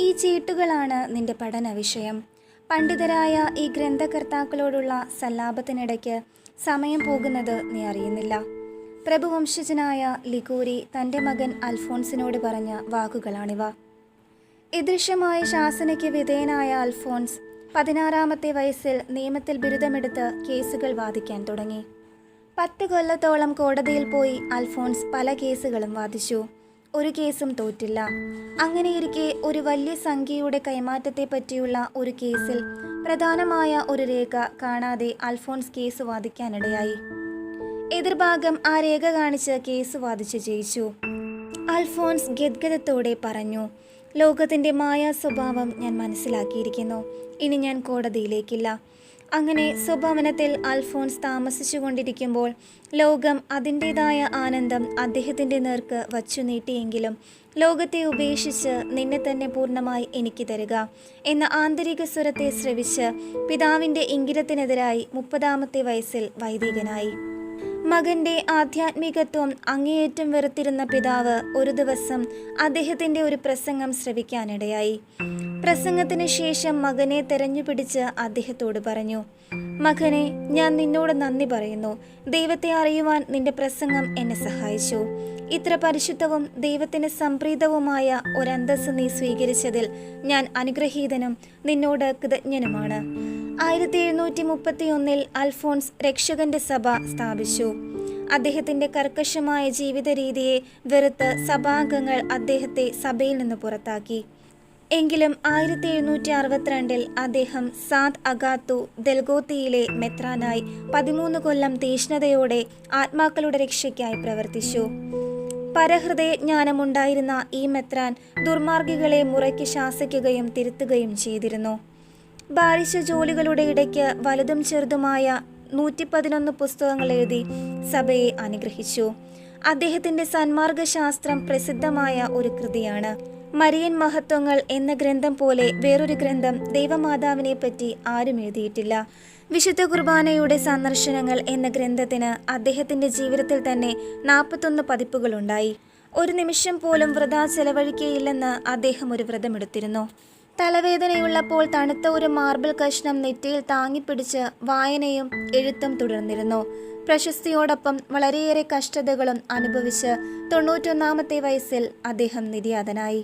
ഈ ചീട്ടുകളാണ് നിന്റെ പഠന വിഷയം. പണ്ഡിതരായ ഈ ഗ്രന്ഥകർത്താക്കളോടുള്ള സല്ലാപത്തിനിടയ്ക്ക് സമയം പോകുന്നത് നീ അറിയുന്നില്ല. പ്രഭുവംശജനായ ലിഗൂരി തൻ്റെ മകൻ അൽഫോൺസിനോട് പറഞ്ഞ വാക്കുകളാണിവ. ഇദൃശ്യമായ ശാസനയ്ക്ക് വിധേയനായ അൽഫോൺസ് 16-ാമത്തെ വയസ്സിൽ നിയമത്തിൽ ബിരുദമെടുത്ത് കേസുകൾ വാദിക്കാൻ തുടങ്ങി. 10 കൊല്ലത്തോളം കോടതിയിൽ പോയി അൽഫോൺസ് പല കേസുകളും വാദിച്ചു. ഒരു കേസും തോറ്റില്ല. അങ്ങനെയിരിക്കെ ഒരു വലിയ സംഖ്യയുടെ കൈമാറ്റത്തെ പറ്റിയുള്ള ഒരു കേസിൽ പ്രധാനമായ ഒരു രേഖ കാണാതെ അൽഫോൺസ് കേസ് വാദിക്കാനിടയായി. എതിർഭാഗം ആ രേഖ കാണിച്ച് കേസ് വാദിച്ച് ജയിച്ചു. അൽഫോൺസ് ഗദ്ഗദത്തോടെ പറഞ്ഞു, ലോകത്തിൻ്റെ മായാ സ്വഭാവം ഞാൻ മനസ്സിലാക്കിയിരിക്കുന്നു. ഇനി ഞാൻ കോടതിയിലേക്കില്ല. അങ്ങനെ സ്വഭവനത്തിൽ അൽഫോൺസ് താമസിച്ചു കൊണ്ടിരിക്കുമ്പോൾ ലോകം അതിൻ്റെതായ ആനന്ദം അദ്ദേഹത്തിൻ്റെ നേർക്ക് വച്ചു നീട്ടിയെങ്കിലും ലോകത്തെ ഉപേക്ഷിച്ച് നിന്നെ തന്നെ പൂർണ്ണമായി എനിക്ക് തരിക എന്ന ആന്തരിക സ്വരത്തെ ശ്രവിച്ച് പിതാവിൻ്റെ ഇംഗിതത്തിനെതിരായി 30-ാമത്തെ വയസ്സിൽ വൈദികനായി. മകൻ്റെ ആധ്യാത്മികത്വം അങ്ങേയറ്റം വെറുത്തിരുന്ന പിതാവ് ഒരു ദിവസം അദ്ദേഹത്തിൻ്റെ ഒരു പ്രസംഗം ശ്രവിക്കാനിടയായി. പ്രസംഗത്തിന് ശേഷം മകനെ തെരഞ്ഞുപിടിച്ച് അദ്ദേഹത്തോട് പറഞ്ഞു, മകനെ, ഞാൻ നിന്നോട് നന്ദി പറയുന്നു. ദൈവത്തെ അറിയുവാൻ നിന്റെ പ്രസംഗം എന്നെ സഹായിച്ചു. ഇത്ര പരിശുദ്ധവും ദൈവത്തിന് സംപ്രീതവുമായ ഒരന്തസ്സ് നീ സ്വീകരിച്ചതിൽ ഞാൻ അനുഗ്രഹീതനും നിന്നോട് കൃതജ്ഞനുമാണ്. 1731 അൽഫോൺസ് രക്ഷകന്റെ സഭ സ്ഥാപിച്ചു. അദ്ദേഹത്തിന്റെ കർക്കശമായ ജീവിത രീതിയെ വെറുത്ത് സഭാംഗങ്ങൾ അദ്ദേഹത്തെ സഭയിൽ നിന്ന് പുറത്താക്കി. എങ്കിലും 1762 അദ്ദേഹം സാദ് അഗാത്തു ദൽഗോത്തിയിലെ മെത്രാനായി 13 കൊല്ലം തീഷ്ണതയോടെ ആത്മാക്കളുടെ രക്ഷയ്ക്കായി പ്രവർത്തിച്ചു. പരഹൃദയജ്ഞാനമുണ്ടായിരുന്ന ഈ മെത്രാൻ ദുർമാർഗികളെ മുറയ്ക്ക് ശാസിക്കുകയും തിരുത്തുകയും ചെയ്തിരുന്നു. ഭാരിച്ച ജോലികളുടെ ഇടയ്ക്ക് വലുതും ചെറുതുമായ 111 പുസ്തകങ്ങൾ എഴുതി സഭയെ അനുഗ്രഹിച്ചു. അദ്ദേഹത്തിൻ്റെ സന്മാർഗശാസ്ത്രം പ്രസിദ്ധമായ ഒരു കൃതിയാണ്. മരിയൻ മഹത്വങ്ങൾ എന്ന ഗ്രന്ഥം പോലെ വേറൊരു ഗ്രന്ഥം ദൈവമാതാവിനെ പറ്റി ആരും എഴുതിയിട്ടില്ല. വിശുദ്ധ കുർബാനയുടെ സന്ദർശനങ്ങൾ എന്ന ഗ്രന്ഥത്തിന് അദ്ദേഹത്തിൻ്റെ ജീവിതത്തിൽ തന്നെ 41 പതിപ്പുകളുണ്ടായി. ഒരു നിമിഷം പോലും വൃഥാ ചെലവഴിക്കുകയില്ലെന്ന് അദ്ദേഹം ഒരു വ്രതമെടുത്തിരുന്നു. തലവേദനയുള്ളപ്പോൾ തണുത്ത ഒരു മാർബിൾ കഷ്ണം നെറ്റിയിൽ താങ്ങിപ്പിടിച്ച് വായനയും എഴുത്തും തുടർന്നിരുന്നു. പ്രശസ്തിയോടൊപ്പം വളരെയേറെ കഷ്ടതകളും അനുഭവിച്ച് 91-ാമത്തെ വയസ്സിൽ അദ്ദേഹം നിര്യാതനായി.